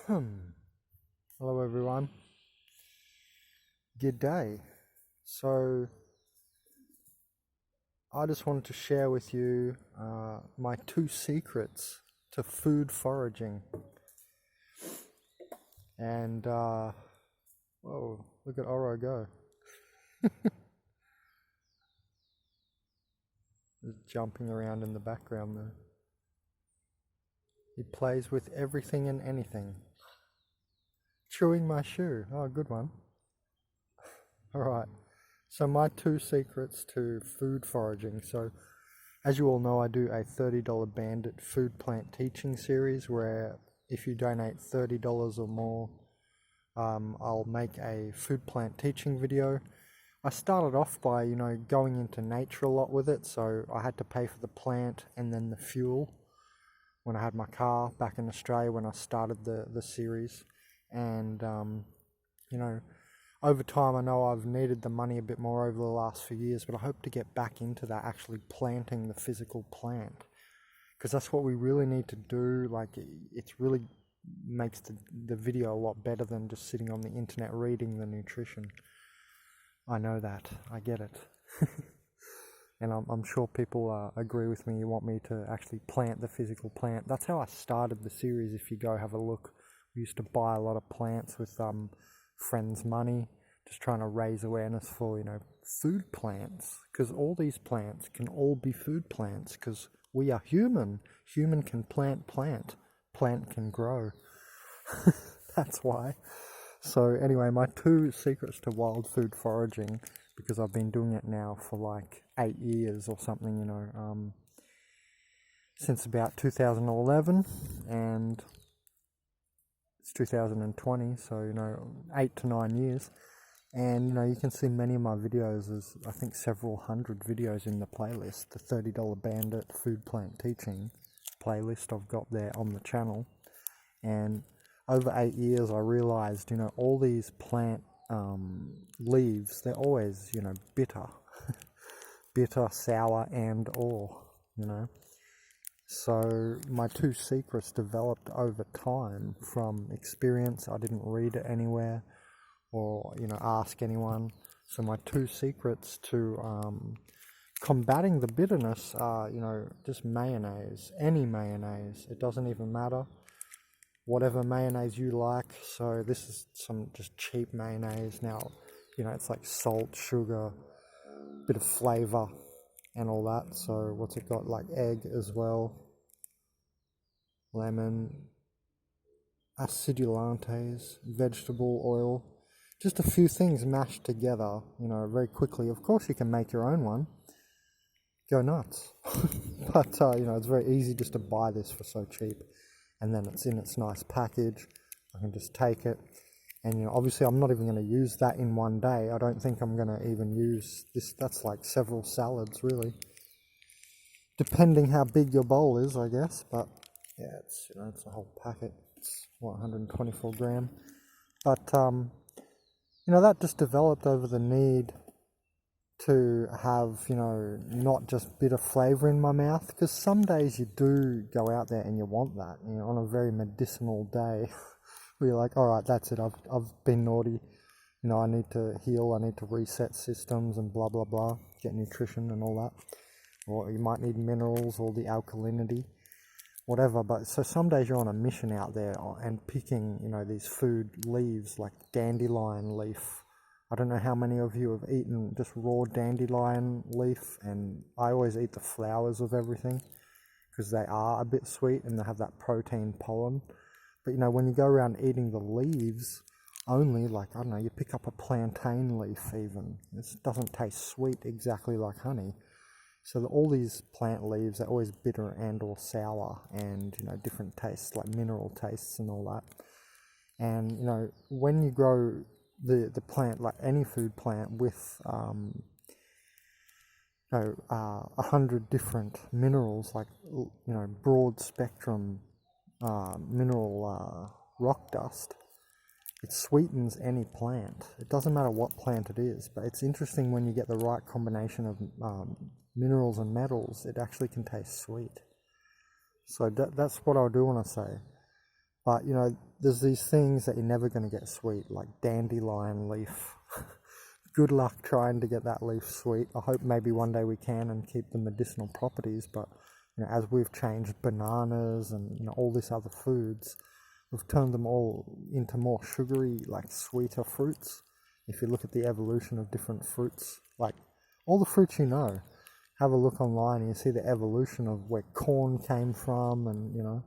Hello everyone. Good day. So I just wanted to share with you my 2 secrets to food foraging. And whoa, look at Oro go. Just jumping around in the background there. He plays with everything and anything. Chewing my shoe. Oh, good one. Alright, so my 2 secrets to food foraging. So, as you all know, I do a $30 Bandit food plant teaching series where if you donate $30 or more, I'll make a food plant teaching video. I started off by, going into nature a lot with it, so I had to pay for the plant and then the fuel when I had my car back in Australia when I started the series. And, over time I know I've needed the money a bit more over the last few years, but I hope to get back into that, actually planting the physical plant. Because that's what we really need to do. Like, it's really makes the video a lot better than just sitting on the internet reading the nutrition. I know that. I get it. And I'm sure people agree with me. You want me to actually plant the physical plant. That's how I started the series. If you go have a look, we used to buy a lot of plants with friends' money, just trying to raise awareness for, food plants. Because all these plants can all be food plants, because we are human. Human can plant, plant can grow. That's why. So anyway, my 2 secrets to wild food foraging, because I've been doing it now for like 8 years or something, since about 2011, and it's 2020, so 8 to 9 years. And you can see many of my videos. There's, I think, several hundred videos in the playlist, the $30 Bandit food plant teaching playlist I've got there on the channel. And over 8 years I realized, all these plant leaves, they're always, bitter. Bitter, sour, and or, So my 2 secrets developed over time from experience. I didn't read it anywhere or, ask anyone. So my 2 secrets to combating the bitterness are, just mayonnaise. Any mayonnaise. It doesn't even matter. Whatever mayonnaise you like. So this is some just cheap mayonnaise. Now, it's like salt, sugar, bit of flavor and all that. So what's it got? Like egg as well, lemon, acidulantes, vegetable oil, just a few things mashed together, very quickly. Of course you can make your own one, go nuts. But it's very easy just to buy this for so cheap, and then it's in its nice package. I can just take it, and obviously I'm not even going to use that in one day. I don't think I'm going to even use this. That's like several salads, really, depending how big your bowl is, I guess. But yeah, it's it's a whole packet. It's 124 gram. But that just developed over the need to have not just bitter flavor in my mouth, because some days you do go out there and you want that, on a very medicinal day where you're like, all right, that's it, I've been naughty, I need to heal, I need to reset systems and blah blah blah, get nutrition and all that, or you might need minerals or the alkalinity, whatever. But so some days you're on a mission out there and picking these food leaves like dandelion leaf. I don't know how many of you have eaten just raw dandelion leaf, and I always eat the flowers of everything because they are a bit sweet and they have that protein pollen. But when you go around eating the leaves only, like, I don't know, you pick up a plantain leaf even, it doesn't taste sweet exactly like honey. So all these plant leaves are always bitter and or sour, and different tastes, like mineral tastes and all that. And when you grow the plant, like any food plant, with 100 different minerals, like broad spectrum mineral rock dust, it sweetens any plant. It doesn't matter what plant it is, but it's interesting when you get the right combination of minerals and metals, it actually can taste sweet. So that's what I do want to say. But there's these things that you're never going to get sweet, like dandelion leaf. Good luck trying to get that leaf sweet. I hope maybe one day we can and keep the medicinal properties, but as we've changed bananas and all these other foods, we've turned them all into more sugary, like sweeter fruits. If you look at the evolution of different fruits, like all the fruits have a look online and you see the evolution of where corn came from and,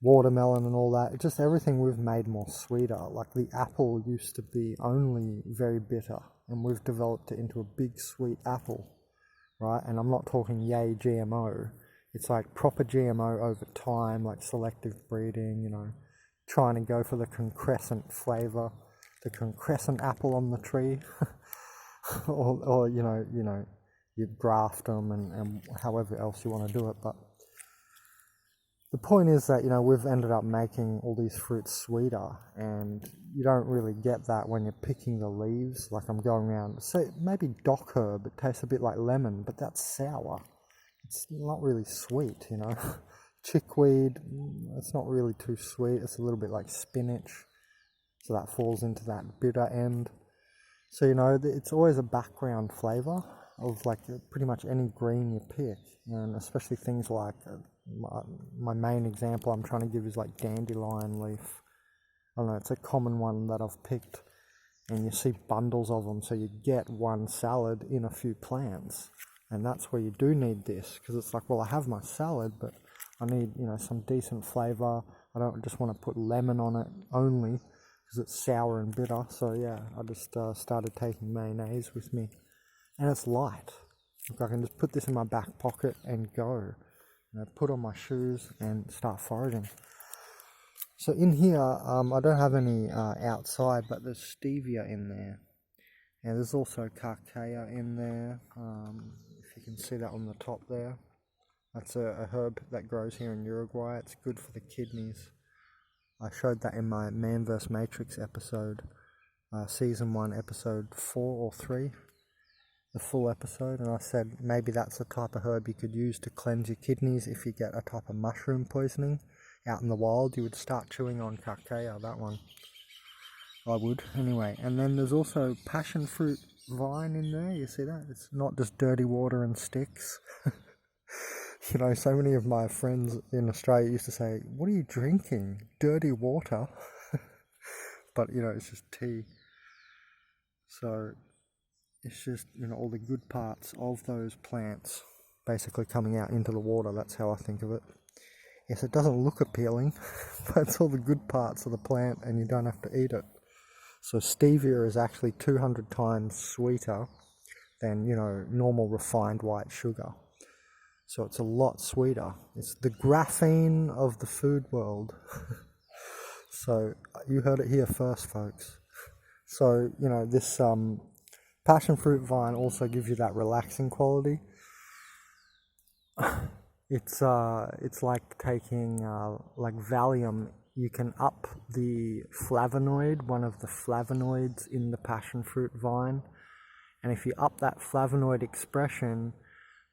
watermelon and all that. Just everything we've made more sweeter. Like the apple used to be only very bitter and we've developed it into a big sweet apple, right? And I'm not talking yay GMO. It's like proper GMO over time, like selective breeding, trying to go for the concrescent flavor, the concrescent apple on the tree, or you graft them and however else you want to do it. But the point is that, we've ended up making all these fruits sweeter, and you don't really get that when you're picking the leaves. Like I'm going around, say maybe dock herb, it tastes a bit like lemon, but that's sour. It's not really sweet, Chickweed, it's not really too sweet. It's a little bit like spinach, so that falls into that bitter end. So, it's always a background flavor of like pretty much any green you pick, and especially things like my main example I'm trying to give is like dandelion leaf. I don't know, it's a common one that I've picked, and you see bundles of them, so you get one salad in a few plants, and that's where you do need this, because it's like, well, I have my salad, but I need some decent flavor. I don't just want to put lemon on it only because it's sour and bitter. So yeah, I just started taking mayonnaise with me, and it's light. Like I can just put this in my back pocket and go. Put on my shoes and start foraging. So in here, I don't have any outside, but there's stevia in there. And there's also carcaya in there, if you can see that on the top there. That's a herb that grows here in Uruguay. It's good for the kidneys. I showed that in my Man vs. Matrix episode, season 1, episode 4 or 3. The full episode, and I said maybe that's the type of herb you could use to cleanse your kidneys if you get a type of mushroom poisoning out in the wild. You would start chewing on carcaya, that one. I would, anyway. And then there's also passion fruit vine in there, you see that? It's not just dirty water and sticks. So many of my friends in Australia used to say, what are you drinking? Dirty water? But, it's just tea. So it's just, all the good parts of those plants basically coming out into the water. That's how I think of it. Yes, it doesn't look appealing, but it's all the good parts of the plant and you don't have to eat it. So stevia is actually 200 times sweeter than, normal refined white sugar. So it's a lot sweeter. It's the graphene of the food world. So you heard it here first, folks. So, this passion fruit vine also gives you that relaxing quality. It's like taking like Valium. You can up the flavonoid, one of the flavonoids in the passion fruit vine, and if you up that flavonoid expression,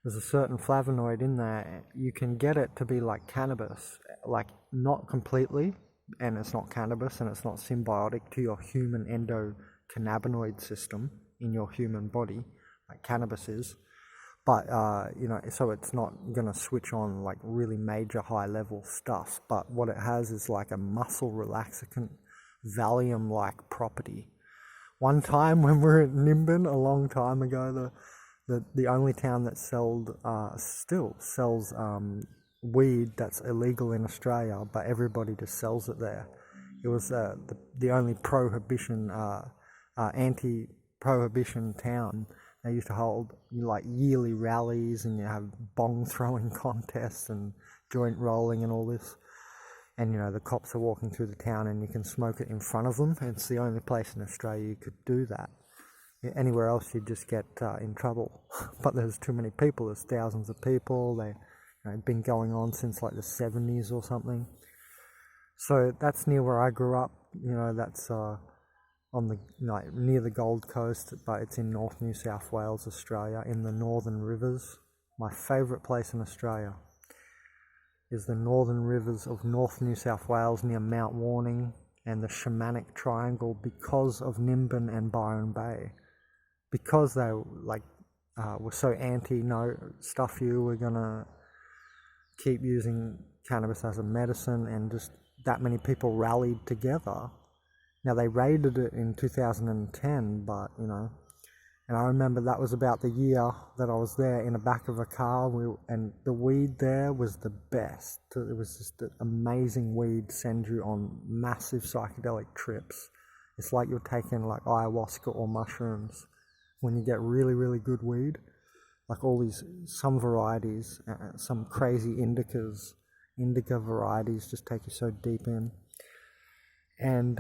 there's a certain flavonoid in there, you can get it to be like cannabis, like not completely, and it's not cannabis and it's not symbiotic to your human endocannabinoid system in your human body like cannabis is, but so it's not gonna switch on like really major high level stuff, but what it has is like a muscle relaxant Valium like property. One time when we were at Nimbin a long time ago, the only town that still sells weed that's illegal in Australia, but everybody just sells it there. It was the only prohibition anti-prohibition town. They used to hold like yearly rallies, and you have bong throwing contests and joint rolling and all this. And the cops are walking through the town, and you can smoke it in front of them. It's the only place in Australia you could do that. Anywhere else you'd just get in trouble. But there's too many people. There's thousands of people. They've been going on since like the 70s or something. So that's near where I grew up. That's on the near the Gold Coast, but it's in North New South Wales, Australia, in the Northern Rivers. My favourite place in Australia. is the northern rivers of North New South Wales near Mount Warning and the Shamanic Triangle because of Nimbin and Byron Bay. Because they were so anti, no, stuff you, we're gonna keep using cannabis as a medicine, and just that many people rallied together. Now they raided it in 2010, but and I remember that was about the year that I was there in the back of a car, and the weed there was the best. It was just an amazing weed, send you on massive psychedelic trips. It's like you're taking like ayahuasca or mushrooms when you get really, really good weed. Like some varieties, some crazy indica varieties just take you so deep in. And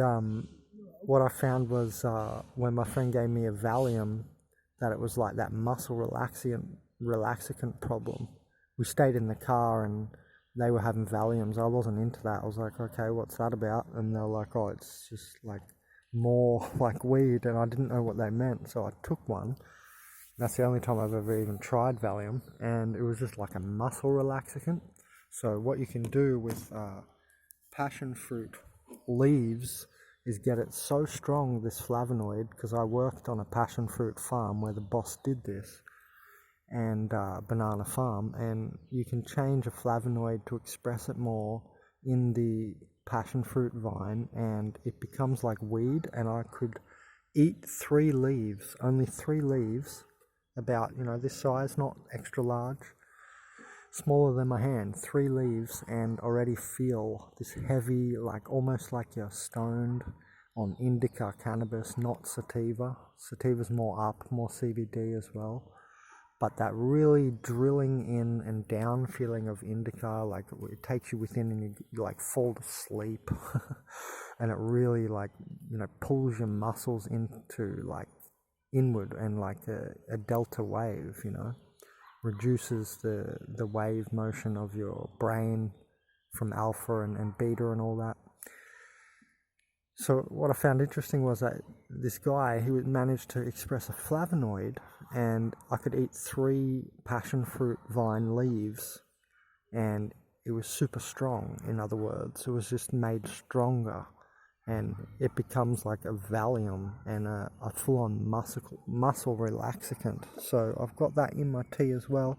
what I found was when my friend gave me a Valium, that it was like that muscle relaxant problem. We stayed in the car and they were having Valiums. I wasn't into that. I was like, okay, what's that about? And they're like, oh, it's just like more like weed, and I didn't know what they meant, so I took one. That's the only time I've ever even tried Valium, and it was just like a muscle relaxant. So what you can do with passion fruit leaves is get it so strong, this flavonoid, because I worked on a passion fruit farm where the boss did this, and banana farm, and you can change a flavonoid to express it more in the passion fruit vine, and it becomes like weed. And I could eat 3 leaves, only 3 leaves, about this size, not extra large, smaller than my hand, 3 leaves, and already feel this heavy, like almost like you're stoned on indica cannabis, not sativa. Sativa's more up, more CBD as well, but that really drilling in and down feeling of indica, like it takes you within and you like fall to sleep and it really like pulls your muscles into like inward, and like a delta wave, reduces the wave motion of your brain from alpha and beta and all that. So what I found interesting was that this guy, he managed to express a flavonoid, and I could eat 3 passion fruit vine leaves, and it was super strong. In other words, it was just made stronger, and it becomes like a Valium and a full-on muscle relaxant. So I've got that in my tea as well.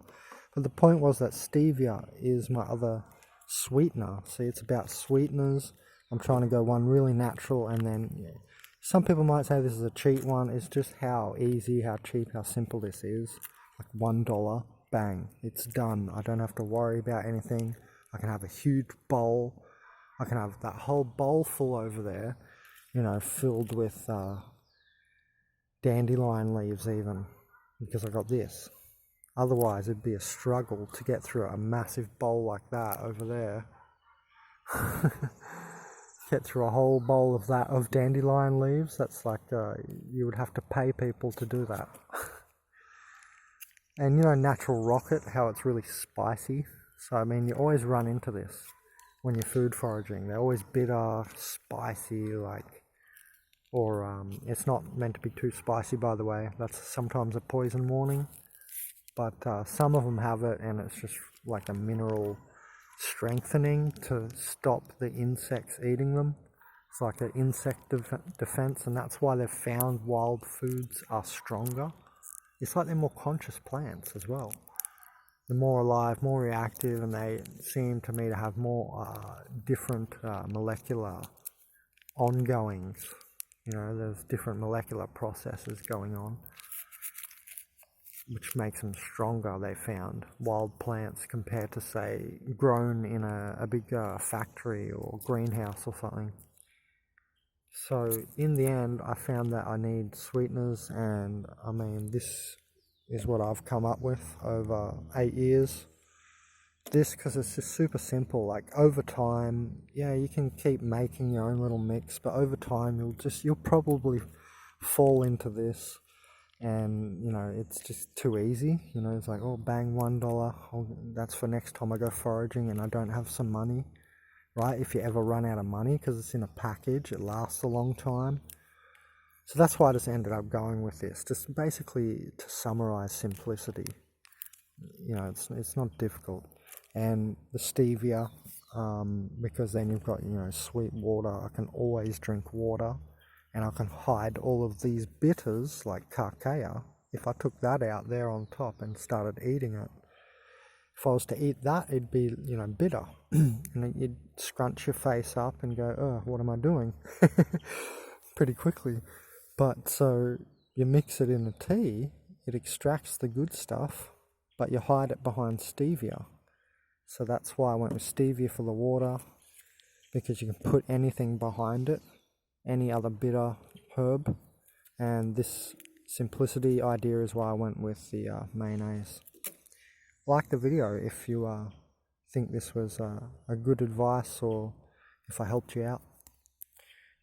But the point was that stevia is my other sweetener. See, it's about sweeteners. I'm trying to go one really natural, and then some people might say this is a cheap one. It's just how easy, how cheap, how simple this is. Like $1, bang, it's done. I don't have to worry about anything. I can have a huge bowl. I can have that whole bowl full over there, filled with dandelion leaves even, because I got this. Otherwise, it'd be a struggle to get through a massive bowl like that over there. Get through a whole bowl of dandelion leaves. That's like you would have to pay people to do that. And natural rocket, how it's really spicy. So I mean, you always run into this when you're food foraging. They're always bitter, spicy, or it's not meant to be too spicy, by the way. That's sometimes a poison warning. But some of them have it, and it's just like a mineral strengthening to stop the insects eating them. It's like an insect defense, and that's why they've found wild foods are stronger. It's like they're more conscious plants as well. They're more alive, more reactive, and they seem to me to have more different molecular ongoings. There's different molecular processes going on, which makes them stronger, they found, wild plants, compared to, say, grown in a big factory or greenhouse or something. So in the end, I found that I need sweeteners, and I mean, this is what I've come up with over 8 years. This, because it's just super simple. Like over time, yeah, you can keep making your own little mix, but over time you'll probably fall into this, and it's just too easy. It's like, oh, bang, $1, that's for next time I go foraging and I don't have some money, right? If you ever run out of money, because it's in a package, it lasts a long time. So that's why I just ended up going with this, just basically to summarize simplicity. It's not difficult. and the stevia, because then you've got, sweet water. I can always drink water, and I can hide all of these bitters like carcaya. If I took that out there on top and started eating it, if I was to eat that, it'd be, bitter. And you'd scrunch your face up and go, oh, what am I doing? Pretty quickly. But so you mix it in the tea, it extracts the good stuff, but you hide it behind stevia. So that's why I went with stevia for the water, because you can put anything behind it, any other bitter herb. And this simplicity idea is why I went with the mayonnaise. Like the video if you think this was a good advice, or if I helped you out,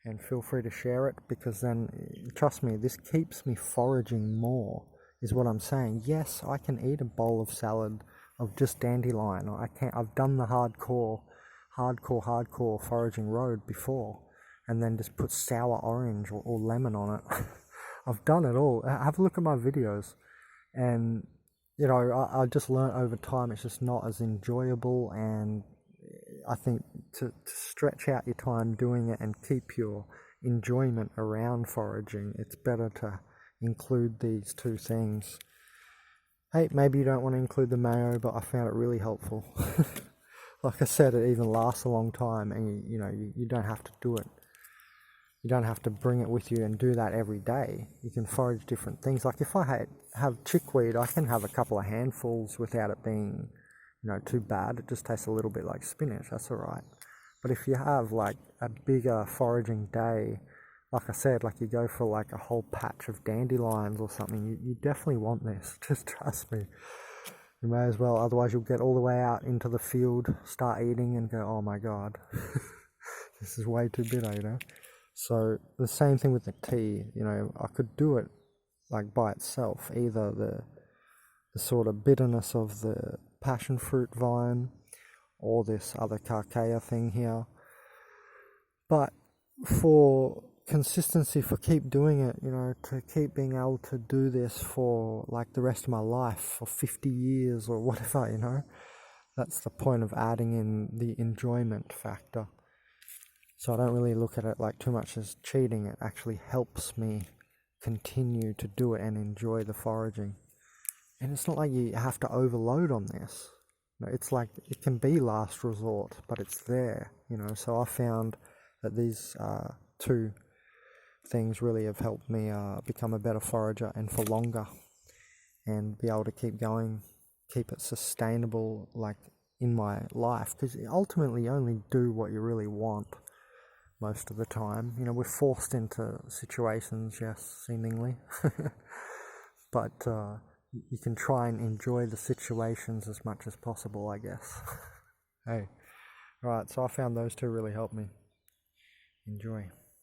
and feel free to share it, because then, trust me, this keeps me foraging more, is what I'm saying. Yes, I can eat a bowl of salad of just dandelion. I've done the hardcore foraging road before, and then just put sour orange or lemon on it. I've done it all. Have a look at my videos, and I just learned over time it's just not as enjoyable. And I think to stretch out your time doing it and keep your enjoyment around foraging, it's better to include these two things. Hey, maybe you don't want to include the mayo, but I found it really helpful. Like I said, it even lasts a long time, and you don't have to do it. You don't have to bring it with you and do that every day. You can forage different things. Like if I have chickweed, I can have a couple of handfuls without it being, too bad. It just tastes a little bit like spinach. That's all right. But if you have like a bigger foraging day, like I said, like you go for like a whole patch of dandelions or something, you definitely want this. Just trust me. You may as well. Otherwise, you'll get all the way out into the field, start eating, and go, oh my God, this is way too bitter, So the same thing with the tea, I could do it like by itself, either the sort of bitterness of the passion fruit vine or this other carcaya thing here. But for consistency, for keep doing it, to keep being able to do this for like the rest of my life, for 50 years or whatever, that's the point of adding in the enjoyment factor. So I don't really look at it like too much as cheating. It actually helps me continue to do it and enjoy the foraging. And it's not like you have to overload on this. It's like it can be last resort, but it's there, So I found that these two things really have helped me become a better forager, and for longer, and be able to keep going, keep it sustainable, like in my life, because ultimately you only do what you really want. Most of the time, we're forced into situations, yes, seemingly, but you can try and enjoy the situations as much as possible, I guess. Hey, alright, so I found those two really helped me. Enjoy.